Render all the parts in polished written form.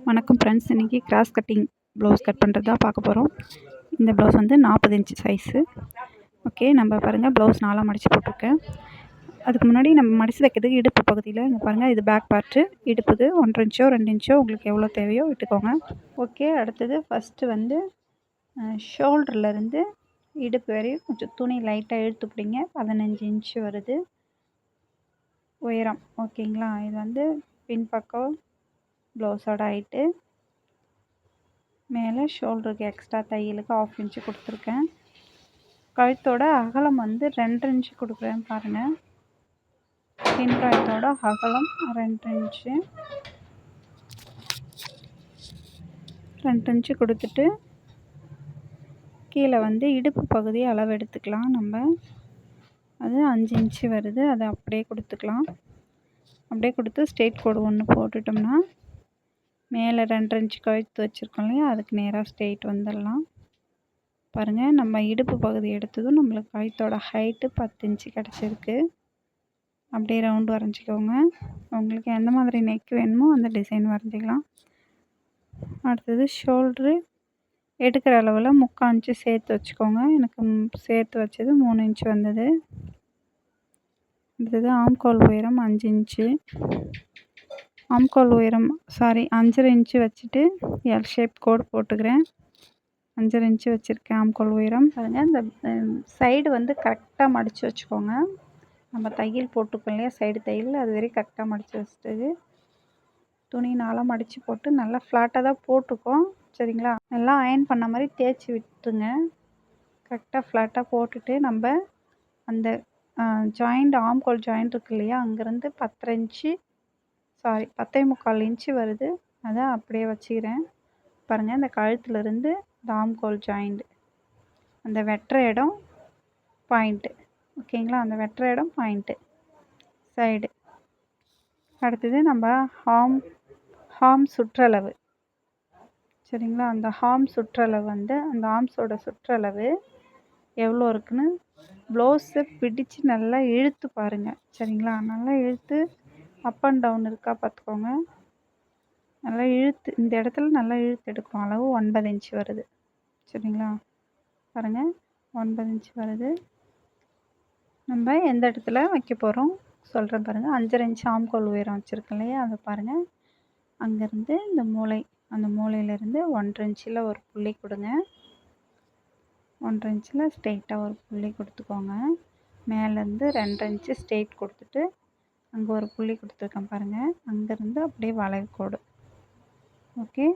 வணக்கம் ஃப்ரெண்ட்ஸ், இன்றைக்கி cross cutting blouse cut பண்ணுறது தான் பார்க்க போகிறோம். இந்த ப்ளவுஸ் வந்து 40 இன்ச் சைஸு. ஓகே, நம்ம பாருங்கள் ப்ளவுஸ் 4ஆக மடித்து போட்டிருக்கேன். அதுக்கு முன்னாடி நம்ம மடித்து தைக்கிறதுக்கு இடுப்பு பகுதியில் இங்கே பாருங்கள், இது பேக் பார்ட்டு. இடுப்புக்கு 1.5 இன்ச்சோ 2 இன்ச்சோ உங்களுக்கு எவ்வளோ தேவையோ விட்டுக்கோங்க. ஓகே, அடுத்தது ஃபஸ்ட்டு வந்து ஷோல்டர்லேருந்து இடுப்பு வரையும் கொஞ்சம் துணி லைட்டாக இழுத்து பிடிங்க. 15 இன்ச்சு வருது உயரம். ஓகேங்களா, இது வந்து பின்பக்கம் ப்ளவுஸோட ஹைட்டு. மேலே ஷோல்டருக்கு எக்ஸ்ட்ரா தையலுக்கு 1/2 இன்ச்சு கொடுத்துருக்கேன். கழுத்தோட அகலம் வந்து 2 இன்ச்சு கொடுக்குறேன் பாருங்கள். பின் கழுத்தோட அகலம் 2 இன்ச்சு 2 இன்ச்சு கொடுத்துட்டு கீழே வந்து இடுப்பு பகுதி அளவு எடுத்துக்கலாம். நம்ம அது 5 இன்ச்சு வருது, அதை அப்படியே கொடுத்துக்கலாம். அப்படியே கொடுத்து ஸ்ட்ரெயிட் கோடு ஒன்று போட்டுட்டோம்னா மேலே 2 இன்ச்சு கழுத்து வச்சுருக்கோம் இல்லையா, அதுக்கு நேராக ஸ்ட்ரெயிட் வந்துடலாம். பாருங்கள், நம்ம இடுப்பு பகுதி எடுத்ததும் நம்மளுக்கு கழுத்தோட ஹைட்டு 10 இன்ச்சு கிடச்சிருக்கு. அப்படியே ரவுண்டு வரைஞ்சிக்கோங்க. உங்களுக்கு எந்த மாதிரி நெக் வேணுமோ அந்த டிசைன் வரைஞ்சிக்கலாம். அடுத்தது ஷோல்ட்ரு எடுக்கிற அளவில் 3/4 இன்ச்சு சேர்த்து வச்சுக்கோங்க. எனக்கு சேர்த்து வச்சது 3 இன்ச்சு வந்தது. அடுத்தது ஆம்கோல் உயரம் 5 இன்ச்சு. ஆம்கோல் உயரம் 5.5 இன்ச்சு வச்சுட்டு எல் ஷேப் கோடு போட்டுக்கிறேன். 5.5 இன்ச்சு வச்சுருக்கேன் ஆம்கோல் உயரம். பாருங்கள், இந்த சைடு வந்து கரெக்டாக மடித்து வச்சுக்கோங்க. நம்ம தையல் போட்டுக்கோம் இல்லையா, சைடு தையல், அது வரையும் கரெக்டாக மடித்து வச்சுட்டு துணி 4ஆக மடித்து போட்டு நல்லா ஃப்ளாட்டாக தான் போட்டுக்கோம். சரிங்களா, நல்லா அயர்ன் பண்ண மாதிரி தேய்ச்சி விட்டுருங்க. கரெக்டாக ஃப்ளாட்டாக போட்டுட்டு நம்ம அந்த ஜாயிண்ட் ஆம்கோல் ஜாயிண்ட் இருக்கு இல்லையா, அங்கேருந்து 10.25 இன்ச்சு வருது, அதை அப்படியே வச்சுக்கிறேன். பாருங்கள், இந்த கழுத்துலேருந்து இந்த ஆம்கோல் ஜாயிண்ட் அந்த வெட்டுற இடம் பாயிண்ட்டு. ஓகேங்களா, அந்த வெட்டுற இடம் பாயிண்ட்டு சைடு. அடுத்தது நம்ம ஹார்ம் சுற்றளவு. சரிங்களா, அந்த ஹார்ம் சுற்றளவு வந்து அந்த ஆர்ம்ஸோட சுற்றளவு எவ்வளோ இருக்குன்னு ப்ளவுஸை பிடிச்சு நல்லா இழுத்து பாருங்கள். சரிங்களா, நல்லா இழுத்து அப் அண்ட் டவுன் இருக்கா பார்த்துக்கோங்க. நல்லா இழுத்து இந்த இடத்துல நல்லா இழுத்து எடுக்கும். அளவு 9 இன்ச்சு வருது. சரிங்களா, பாருங்கள் 9 இன்ச்சு வருது. நம்ம எந்த இடத்துல வைக்க போகிறோம் சொல்கிறேன் பாருங்கள். 5.5 இன்ச்சு ஆம்கோல் உயரம் வச்சுருக்கேன் இல்லையா, அதை பாருங்கள். அங்கேருந்து இந்த மூளை, அந்த மூளையிலேருந்து 1.5 இன்ச்சில் ஒரு புள்ளி கொடுங்க. 1.5 இன்ச்சில் ஸ்ட்ரெயிட்டாக ஒரு புள்ளி கொடுத்துக்கோங்க. மேலேருந்து 2.5 இன்ச்சு ஸ்ட்ரெயிட் கொடுத்துட்டு அங்கே ஒரு புள்ளி கொடுத்துருக்கேன் பாருங்கள். அங்கேருந்து அப்படியே வளைவு கோடு. ஓகே,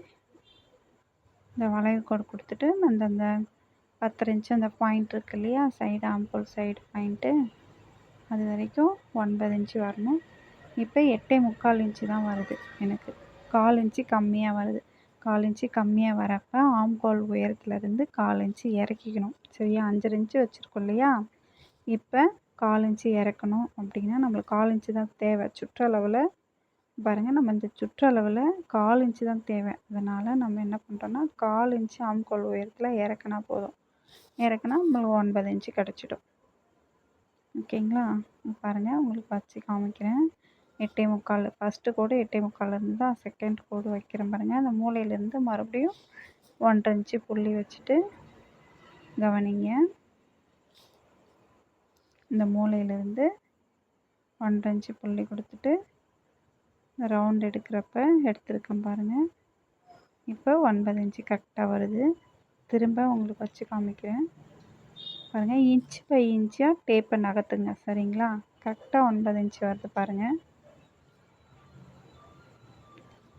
இந்த வளைவு கோடு கொடுத்துட்டு அந்த 10 இன்ச்சு அந்த பாயிண்ட் இருக்கு இல்லையா, சைடு ஆம்கோல் சைடு பாயிண்ட்டு, அது வரைக்கும் 9 இன்ச்சு வரணும். இப்போ 8.25 இன்ச்சு தான் வருது எனக்கு. 1/4 இன்ச்சு கம்மியாக வருது. 1/4 இன்ச்சு கம்மியாக வரப்போ ஆம்கோல் உயரத்துலேருந்து 1/4 இன்ச்சு இறக்கிக்கணும். சரியா, 5.5 இன்ச்சு வச்சுருக்கோம் இல்லையா, இப்போ 1/4 இன்ச்சு இறக்கணும். அப்படின்னா நம்மளுக்கு 1/4 இன்ச்சு தான் தேவை சுற்றளவில். பாருங்கள், நம்ம இந்த சுற்றளவில் 1/4 இன்ச்சு தான் தேவை. அதனால் நம்ம என்ன பண்ணுறோன்னா 1/4 இன்ச்சு ஆம்கோல் உயரத்தில் இறக்குனா போதும். இறக்குனா நம்மளுக்கு 9 இன்ச்சு கிடச்சிடும். ஓகேங்களா, பாருங்கள் உங்களுக்கு வச்சு காமிக்கிறேன். 8.25 ஃபஸ்ட்டு கோடு 8.25 தான் செகண்ட் கோடு வைக்கிறேன் பாருங்கள். அந்த மூலையிலேருந்து மறுபடியும் 1.5 இன்ச்சு புள்ளி வச்சுட்டு கவனிங்க. இந்த மூலையிலேருந்து 1.5 இன்ச்சு புள்ளி கொடுத்துட்டு ரவுண்ட் எடுக்கிறப்ப எடுத்துருக்கேன் பாருங்கள். இப்போ 9 இன்ச்சு கரெக்டாக வருது. திரும்ப உங்களுக்கு வச்சு காமிக்கிறேன் பாருங்கள். இன்ச்சு பை இன்ச்சாக டேப்பை நகர்த்துங்க. சரிங்களா, கரெக்டாக 9 இன்ச்சு வருது பாருங்கள்.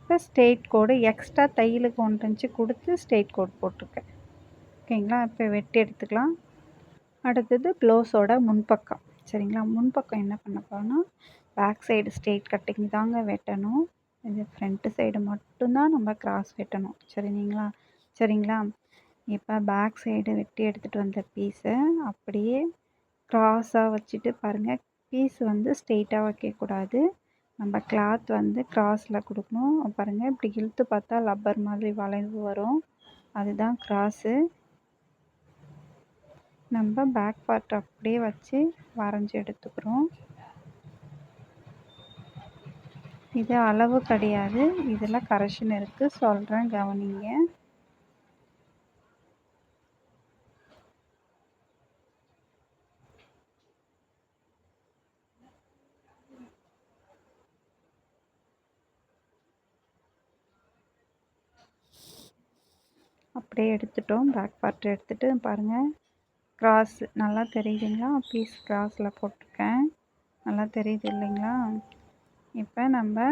இப்போ ஸ்ட்ரெயிட் கோடு எக்ஸ்ட்ரா தையலுக்கு 1 இன்ச்சு கொடுத்து ஸ்ட்ரெயிட் கோடு போட்டிருக்கேன். ஓகேங்களா, இப்போ வெட்டி எடுத்துக்கலாம். அடுத்தது ப்ளவுஸோட முன்பக்கம். சரிங்களா, முன்பக்கம் என்ன பண்ண போகிறோன்னா பேக் சைடு ஸ்ட்ரெயிட் கட்டிங் தாங்க வெட்டணும். இது ஃப்ரண்ட்டு சைடு மட்டும்தான் நம்ம கிராஸ் வெட்டணும். சரிங்களா, இப்போ பேக் சைடு வெட்டி எடுத்துகிட்டு வந்த பீஸை அப்படியே க்ராஸாக வச்சுட்டு பாருங்கள். பீஸ் வந்து ஸ்ட்ரெயிட்டாக வைக்கக்கூடாது. நம்ம கிளாத் வந்து கிராஸில் கொடுக்கணும். பாருங்கள், இப்படி இழுத்து பார்த்தா லப்பர் மாதிரி வளைவு வரும், அதுதான் கிராஸு. நம்ம பேக் பார்ட் அப்படியே வச்சு வரைஞ்சி எடுத்துக்கிறோம். இது அளவு கிடையாது, இதில் கரெக்ஷன் இருக்குது, சொல்கிறேன் கவனிங்க. அப்படியே எடுத்துட்டோம். பேக் பார்ட் எடுத்துகிட்டு பாருங்கள், கிராஸ் நல்லா தெரியுதுங்களா? பீஸ் கிராஸில் போட்டிருக்கேன், நல்லா தெரியுது இல்லைங்களா? இப்போ நம்ம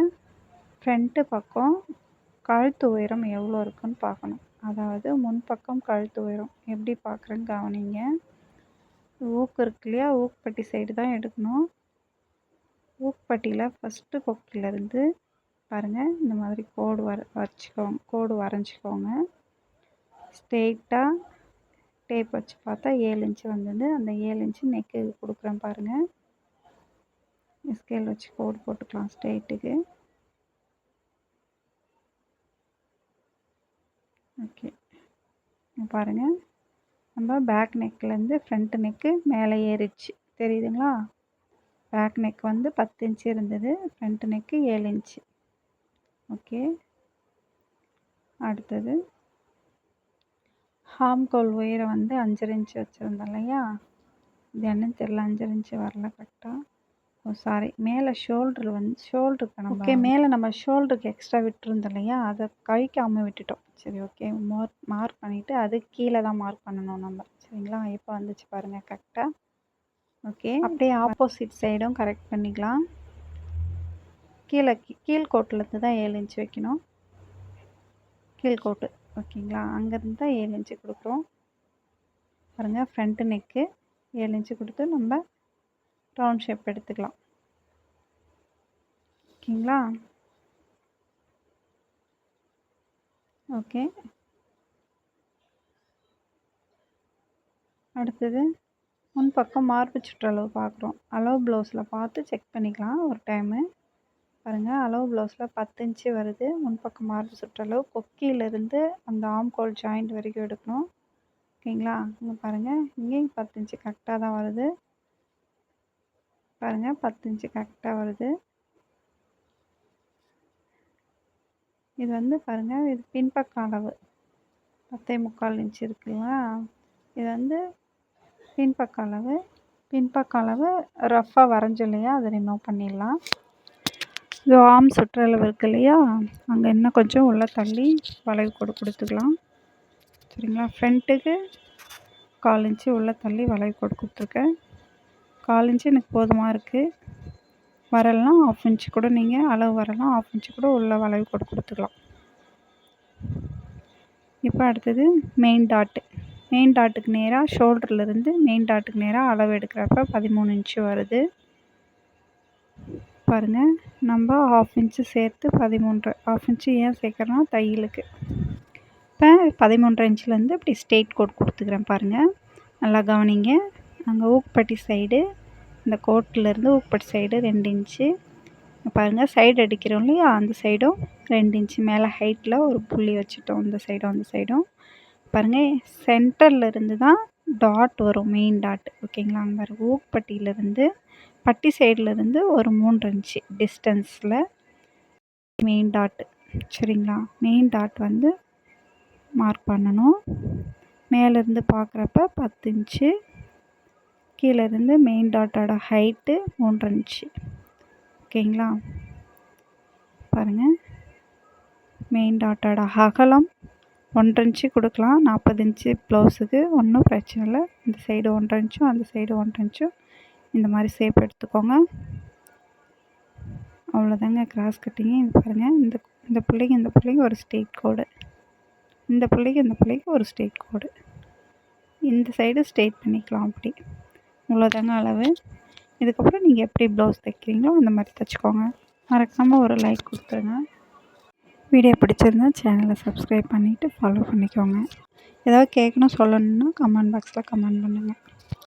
ஃப்ரண்ட்டு பக்கம் கழுத்து உயரம் எவ்வளோ இருக்குன்னு பார்க்கணும். அதாவது முன்பக்கம் கழுத்து உயரம் எப்படி பார்க்குறேன்னு கவனிங்க. ஊக்கு இருக்கு இல்லையா, ஊக்குப்பட்டி சைடு தான் எடுக்கணும். ஊக்குப்பட்டியில் ஃபஸ்ட்டு கொக்கிலேருந்து பாருங்கள், இந்த மாதிரி கோடு வரைஞ்சிக்கோங்க. ஸ்ட்ரெயிட்டாக டேப் வச்சு பார்த்தா 7 இன்ச்சு வந்தது. அந்த 7 இன்ச்சு நெக்கு கொடுக்குறேன் பாருங்கள். ஸ்கேல் வச்சு கோடு போட்டுக்கலாம் ஸ்ட்ரெயிட்டுக்கு. ஓகே, பாருங்கள், நம்ம பேக் நெக்லேருந்து ஃப்ரண்ட் நெக்கு மேலே ஏறிடுச்சு, தெரியுதுங்களா? பேக் நெக் வந்து 10 இன்ச்சு இருந்தது, ஃப்ரண்ட் நெக்கு 7 இன்ச்சு. ஓகே, அடுத்தது ஹாம்கோல் உயரம் வந்து 5 இன்ச்சு வச்சுருந்தோம் இல்லையா? இது என்னன்னு தெரியல, 5 இன்ச்சு வரல கரெக்டாக. ஓ சாரி, மேலே ஷோல்டருக்கு நம்ம ஓகே, மேலே நம்ம ஷோல்டருக்கு எக்ஸ்ட்ரா விட்டுருந்தோம் இல்லையா, அதை கழிக்காமல் விட்டுட்டோம். சரி, ஓகே, மார்க் பண்ணிவிட்டு அது கீழே தான் மார்க் பண்ணணும் நம்ம, சரிங்களா? இப்போ வந்துச்சு பாருங்கள் கரெக்டாக. ஓகே, அப்படியே ஆப்போசிட் சைடும் கரெக்ட் பண்ணிக்கலாம். கீழ்கோட்டிலேருந்து தான் 7 இன்ச்சு வைக்கணும், கீழ்கோட்டு, ஓகேங்களா? அங்கேருந்து தான் 7 இன்ச்சு கொடுக்குறோம் பாருங்கள். ஃப்ரண்ட்டு நெக்கு 7 இன்ச்சு கொடுத்து நம்ம ரவுண்ட் ஷேப் எடுத்துக்கலாம், ஓகேங்களா? ஓகே, அடுத்தது முன்பக்கம் மார்பு சுற்றளவு பார்க்குறோம். அளவு ப்ளவுஸில் பார்த்து செக் பண்ணிக்கலாம் ஒரு டைமு. பாருங்கள், அளவு ப்ளவுஸில் 10 இன்ச்சு வருது. முன்பக்கம் மார்பு சுற்றளவு கொக்கியிலேருந்து அந்த ஆம்கோல் ஜாயிண்ட் வரைக்கும் எடுக்கணும், ஓகேங்களா? இங்கே பாருங்கள், இங்கேயும் 10 இன்ச்சு கரெக்டாக தான் வருது. பாருங்கள், 10 இன்ச்சு கரெக்டாக வருது. இது வந்து பாருங்கள், இது பின்பக்க அளவு 10.75 இன்ச்சு இருக்குங்களா? இது வந்து பின்பக்க அளவு ரஃப்பாக வரைஞ்சோம் இல்லையா, அதை ரிமூவ் பண்ணிடலாம். இது ஆர்ம் சுற்றளவு இருக்கு இல்லையா, அங்கே இன்னும் கொஞ்சம் உள்ளே தள்ளி வளைவு கோடு கொடுத்துக்கலாம், சரிங்களா? ஃப்ரண்ட்டுக்கு 1/4 இன்ச்சு உள்ளே தள்ளி வளைவு கோடு கொடுத்துருக்கேன். 1/4 இன்ச்சு எனக்கு போதுமாக இருக்குது. வரலாம் 1/2 இன்ச்சு கூட நீங்கள் அளவு வரலாம், 1/2 இன்ச்சு கூட உள்ள வளைவு கோடு கொடுத்துக்கலாம். இப்போ அடுத்தது மெயின் டாட்டுக்கு நேராக ஷோல்டர்லேருந்து மெயின் டாட்டுக்கு நேராக அளவு எடுக்கிறப்ப 13 இன்ச்சு வருது. பாருங்கள், நம்ம 1/2 இன்ச்சு சேர்த்து 13, 1/2 இன்ச்சு ஏன் சேர்க்குறோன்னா தையலுக்கு. இப்போ 13 இன்ச்சிலேருந்து இப்படி ஸ்ட்ரெயிட் கோட் கொடுத்துக்கிறேன் பாருங்கள், நல்லா கவனிங்க. அங்கே ஊக்குப்பட்டி சைடு, இந்த கோட்டிலேருந்து ஊக்குப்பட்டி சைடு 2 இன்ச்சு பாருங்கள். சைடு அடிக்கிறோம் இல்லையா, அந்த சைடும் 2 இன்ச்சு மேலே ஹைட்டில் ஒரு புள்ளி வச்சுட்டோம், இந்த சைடும் அந்த சைடும். பாருங்கள், சென்டரில் இருந்து தான் டாட் வரும், மெயின் டாட், ஓகேங்களா? அங்கே பாருங்கள், ஊக்குப்பட்டியிலேருந்து பட்டி சைட்லேருந்து ஒரு 3 இன்ச்சு டிஸ்டன்ஸில் மெயின் டாட்டு, சரிங்களா? மெயின் டாட் வந்து மார்க் பண்ணணும். மேலேருந்து பார்க்குறப்ப 10 இன்ச்சு, கீழேருந்து மெயின் டாட்டோட ஹைட்டு 3 இன்ச்சு, ஓகேங்களா? பாருங்கள், மெயின் டாட்டோட அகலம் 1 இன்ச்சு கொடுக்கலாம். 40 இன்ச்சு ப்ளவுஸுக்கு ஒன்றும் பிரச்சனை இல்லை. இந்த சைடு 1 இன்ச்சும் அந்த சைடு 1 இன்ச்சும் இந்த மாதிரி ஷேப் எடுத்துக்கோங்க. அவ்வளோதாங்க கிராஸ் கட்டிங்கு. இது பாருங்கள், இந்த பிள்ளைக்கு ஒரு ஸ்ட்ரெயிட் கோடு, இந்த பிள்ளைக்கு ஒரு ஸ்ட்ரெயிட் கோடு, இந்த சைடு ஸ்ட்ரெயிட் பண்ணிக்கலாம். அப்படி இவ்வளோதாங்க அளவு. இதுக்கப்புறம் நீங்கள் எப்படி ப்ளவுஸ் தைக்கிறீங்களோ அந்த மாதிரி தைச்சிக்கோங்க. மறக்காமல் ஒரு லைக் கொடுத்துருங்க. வீடியோ பிடிச்சிருந்தா சேனலை சப்ஸ்கிரைப் பண்ணிவிட்டு ஃபாலோ பண்ணிக்கோங்க. ஏதாவது கேட்கணும் சொல்லணுன்னா கமெண்ட் பாக்ஸில் கமெண்ட் பண்ணுங்கள்.